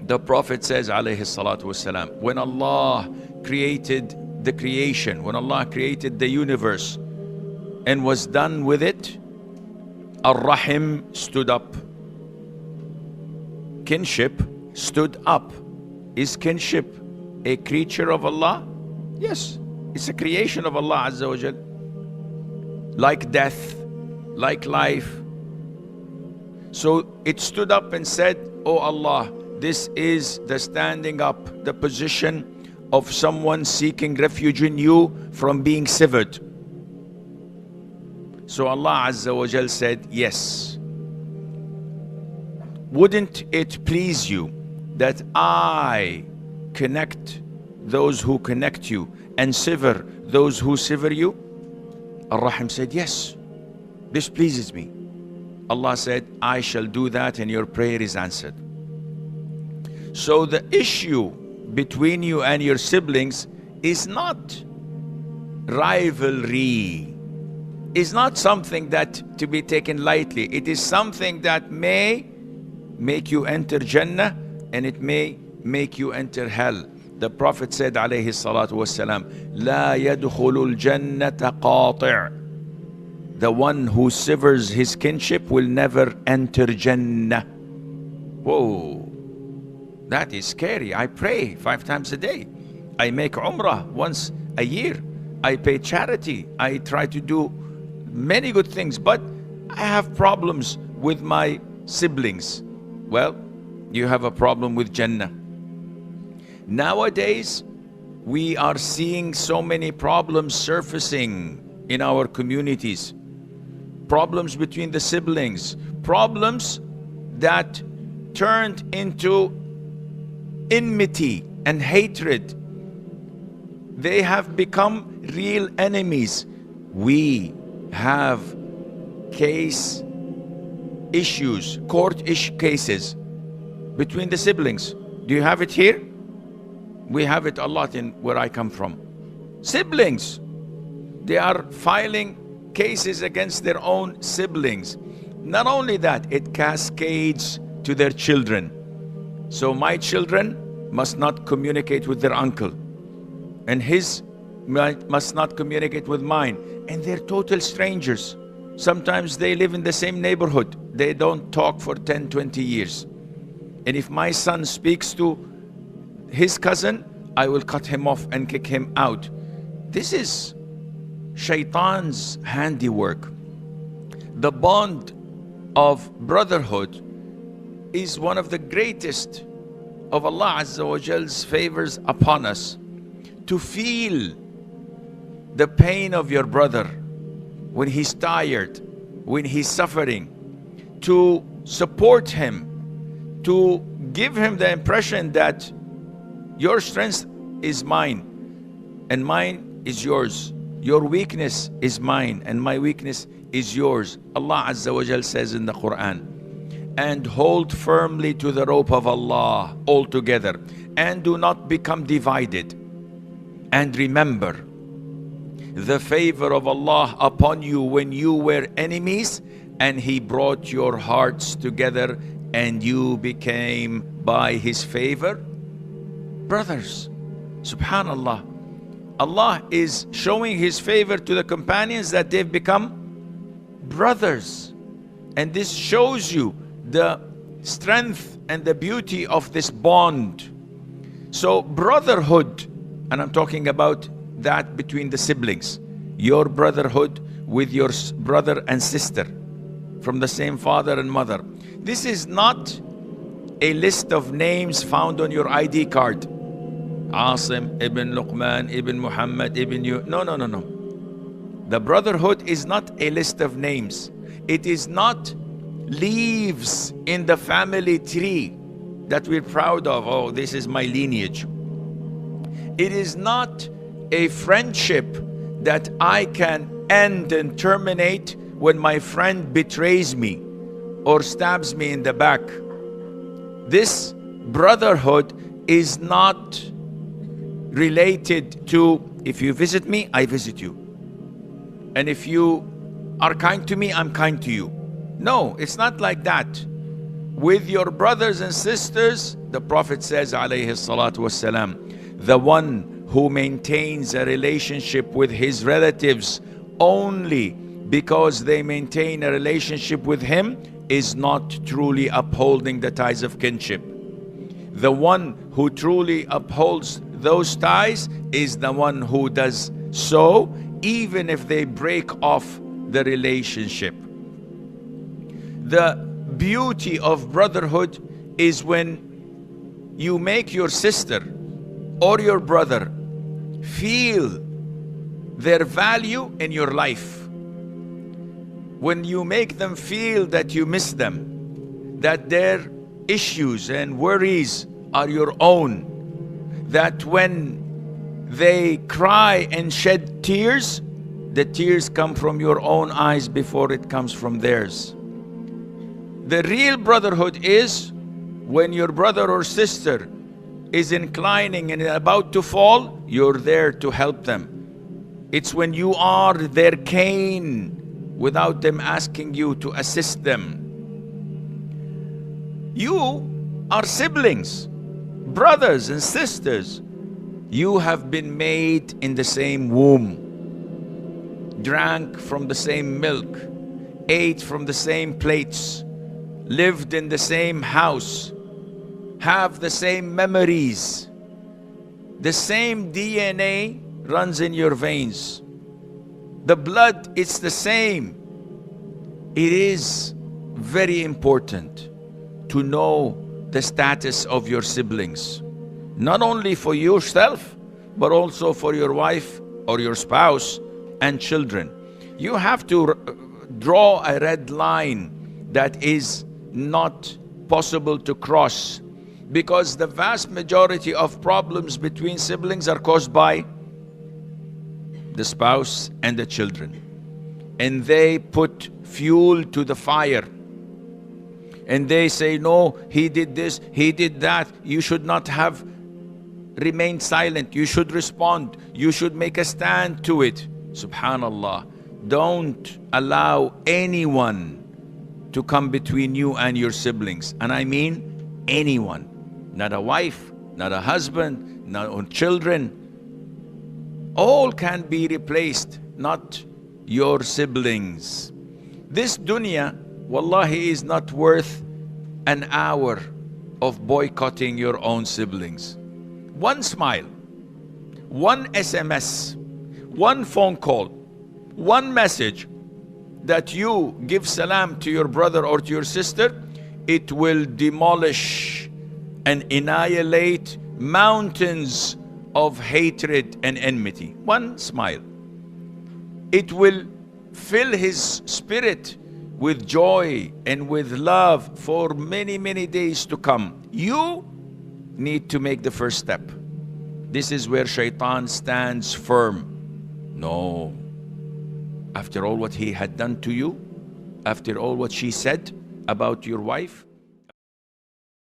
The Prophet says, alayhi salatu wasalam, when Allah created the creation, when Allah created the universe and was done with it, Ar-Rahim stood up. Kinship stood up. Is kinship a creature of Allah? Yes, it's a creation of Allah Azza wa Jal. Like death, like life. So it stood up and said, oh Allah, this is the standing up, the position of someone seeking refuge in you from being severed. So Allah Azza wa Jal said, yes. Wouldn't it please you that I connect those who connect you and sever those who sever you? Ar-Rahim said, yes, this pleases me. Allah said, I shall do that and your prayer is answered. So the issue between you and your siblings is not rivalry. It's not something that to be taken lightly. It is something that may make you enter Jannah and it may make you enter hell. The Prophet said, alayhi salatu wassalam, لا يدخل الجنة قاطع. The one who severs his kinship will never enter Jannah. Whoa, that is scary. I pray 5 times a day. I make Umrah once a year. I pay charity. I try to do many good things, but I have problems with my siblings. Well, you have a problem with Jannah. Nowadays, we are seeing so many problems surfacing in our communities. Problems between the siblings. Problems that turned into enmity and hatred. They have become real enemies. We have case issues, cases between the siblings. Do you have it here? We have it a lot in where I come from. Siblings, they are filing cases against their own siblings. Not only that, it cascades to their children. So my children must not communicate with their uncle, and his must not communicate with mine, and they're total strangers. Sometimes they live in the same neighborhood. They don't talk for 10, 20 years. And if my son speaks to his cousin, I will cut him off and kick him out. This is Shaitan's handiwork. The bond of brotherhood is one of the greatest of Allah Azza wa Jal's favors upon us. To feel the pain of your brother when he's tired, when he's suffering, to support him, to give him the impression that your strength is mine and mine is yours. Your weakness is mine and my weakness is yours. Allah Azza wa Jal says in the Quran, and hold firmly to the rope of Allah altogether, and do not become divided. And remember the favor of Allah upon you when you were enemies, and He brought your hearts together and you became by His favor brothers. Subhanallah. Allah is showing His favor to the companions that they've become brothers. And this shows you the strength and the beauty of this bond. So brotherhood, and I'm talking about that between the siblings, your brotherhood with your brother and sister from the same father and mother. This is not a list of names found on your ID card. Asim ibn Luqman ibn Muhammad ibn you. No. The brotherhood is not a list of names. It is not leaves in the family tree that we're proud of. Oh, this is my lineage. It is not a friendship that I can end and terminate when my friend betrays me or stabs me in the back. This brotherhood is not related to, if you visit me, I visit you. And if you are kind to me, I'm kind to you. No, it's not like that. with your brothers and sisters, the Prophet says, alayhi salatu wassalam, the one who maintains a relationship with his relatives only because they maintain a relationship with him is not truly upholding the ties of kinship. The one who truly upholds those ties is the one who does so even if they break off the relationship. The beauty of brotherhood is when you make your sister or your brother feel their value in your life. When you make them feel that you miss them, that their issues and worries are your own, that when they cry and shed tears, the tears come from your own eyes before it comes from theirs. The real brotherhood is when your brother or sister is inclining and about to fall, you're there to help them. It's when you are their cane without them asking you to assist them. You are siblings, brothers and sisters. You have been made in the same womb, drank from the same milk, ate from the same plates, lived in the same house, have the same memories. The same DNA runs in your veins. The blood, it's the same. It is very important to know the status of your siblings, not only for yourself, but also for your wife or your spouse and children. You have to draw a red line that is not possible to cross, because the vast majority of problems between siblings are caused by the spouse and the children, and they put fuel to the fire and they say, no, he did this, he did that, you should not have remained silent, you should respond, you should make a stand to it. Subhanallah, don't allow anyone to come between you and your siblings, and I mean anyone. Not a wife, not a husband, not children. All can be replaced, not your siblings. This dunya, wallahi, is not worth an hour of boycotting your own siblings. One smile, one SMS, one phone call, one message that you give salam to your brother or to your sister, it will demolish and annihilate mountains of hatred and enmity. One smile. It will fill his spirit with joy and with love for many, many days to come. You need to make the first step. This is where shaitan stands firm. No. After all what he had done to you, after all what she said about your wife,